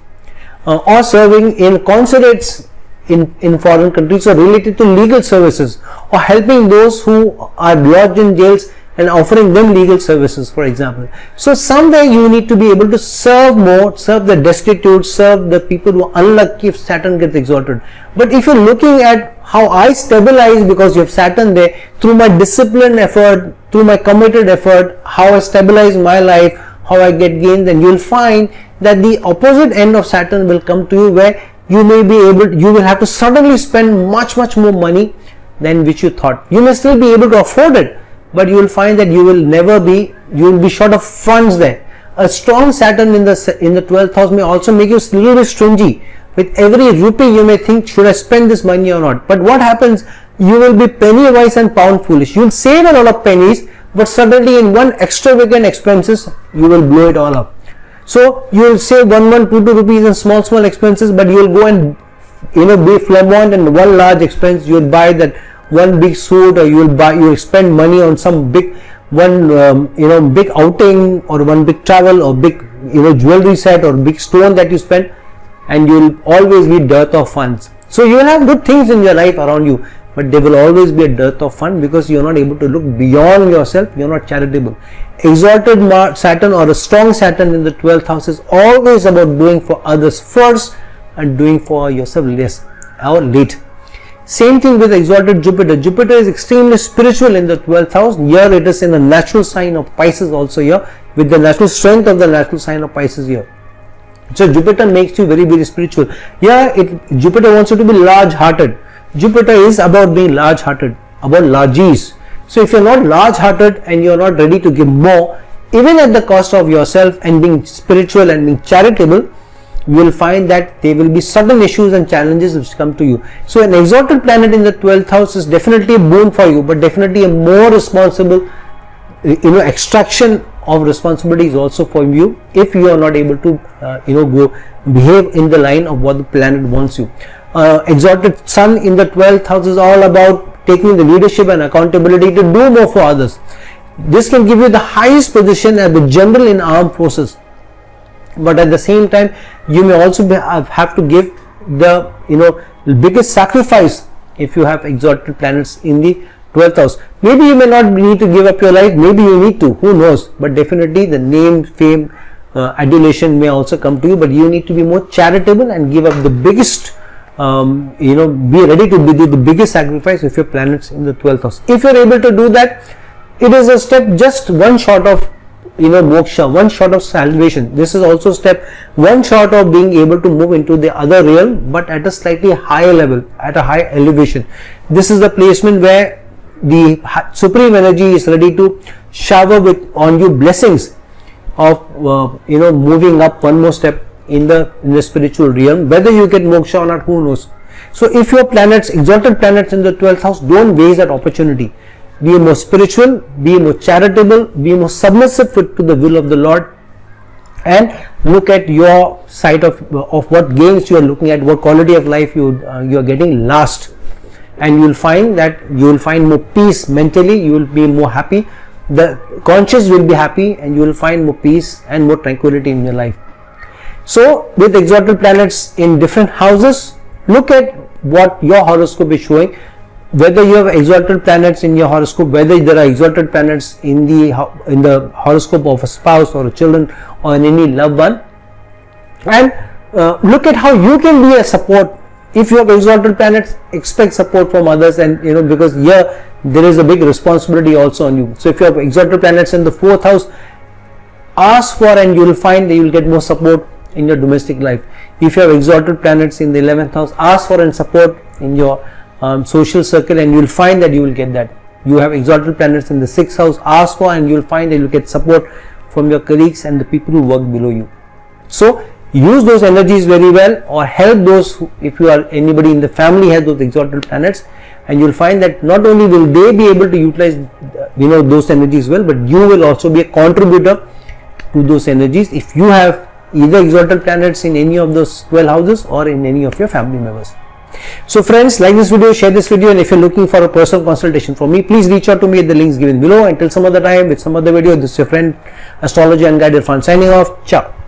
or serving in consulates in foreign countries, or related to legal services, or helping those who are lodged in jails and offering them legal services, for example. So somewhere you need to be able to serve more, serve the destitute, serve the people who are unlucky if Saturn gets exalted. But if you're looking at how I stabilize, because you have Saturn there, through my disciplined effort, through my committed effort, how I stabilize my life, how I get gains, then you'll find that the opposite end of Saturn will come to you, where you may be able, you will have to suddenly spend much more money than which you thought. You may still be able to afford it, but you will find that you will be short of funds there. A strong Saturn in the 12th house may also make you a little bit stingy. With every rupee you may think, should I spend this money or not? But what happens? You will be penny wise and pound foolish. You will save a lot of pennies, but suddenly in one extravagant expenses, you will blow it all up. So you will save 2 rupees in small expenses, but you will go and be flamboyant, and one large expense you will buy that one big suit, or you will spend money on some big big outing, or one big travel, or big jewelry set, or big stone that you spend, and you will always be dearth of funds. So you will have good things in your life around you, but there will always be a dearth of fun, because you are not able to look beyond yourself. You are not charitable. Exalted Saturn, or a strong Saturn in the 12th house, is always about doing for others first and doing for yourself less or late. Same thing with exalted Jupiter. Jupiter is extremely spiritual in the 12th house. Here it is in the natural sign of Pisces also here, with the natural strength of the natural sign of Pisces here. So Jupiter makes you very spiritual. Here Jupiter wants you to be large-hearted. Jupiter is about being large-hearted, about largesse. So if you are not large-hearted and you are not ready to give more, even at the cost of yourself, and being spiritual and being charitable, you will find that there will be sudden issues and challenges which come to you. So an exalted planet in the 12th house is definitely a boon for you, but definitely a more responsible extraction of responsibility is also for you, if you are not able to go behave in the line of what the planet wants you. Exalted Sun in the 12th house is all about taking the leadership and accountability to do more for others. This can give you the highest position as the general in armed forces, but at the same time you may also have to give the biggest sacrifice if you have exalted planets in the 12th house. Maybe you may not need to give up your life, maybe you need to, who knows, but definitely the name, fame, adulation may also come to you, but you need to be more charitable and give up the biggest, be ready to do the biggest sacrifice if your planets in the 12th house. If you're able to do that, it is a step just one short of moksha, one short of salvation. This is also step one short of being able to move into the other realm, but at a slightly higher level, at a high elevation. This is the placement where the supreme energy is ready to shower on you blessings of moving up one more step in the spiritual realm. Whether you get moksha or not, who knows. So if your planets, exalted planets in the 12th house, don't waste that opportunity. Be more spiritual, be more charitable, be more submissive to the will of the Lord, and look at your side of what gains you are looking at, what quality of life you are getting last, and you will find that you will find more peace mentally. You will be more happy. The conscious will be happy, and you will find more peace and more tranquility in your life. So, with exalted planets in different houses, look at what your horoscope is showing. Whether you have exalted planets in your horoscope, whether there are exalted planets in the horoscope of a spouse or a children or in any loved one, and look at how you can be a support. If you have exalted planets, expect support from others, and because here there is a big responsibility also on you. So if you have exalted planets in the 4th house, ask for and you will find that you will get more support in your domestic life. If you have exalted planets in the 11th house, ask for and support in your social circle, and you will find that you will get that. You have exalted planets in the 6th house, ask for and you will find that you will get support from your colleagues and the people who work below you. So use those energies very well, or help those if you are anybody in the family has those exalted planets, and you will find that not only will they be able to utilize those energies well, but you will also be a contributor to those energies if you have either exalted planets in any of those 12 houses or in any of your family members. So friends, like this video, share this video, and if you're looking for a personal consultation from me, please reach out to me at the links given below. Until some other time with some other video, this is your friend Astrology and Guide Irfan signing off. Ciao.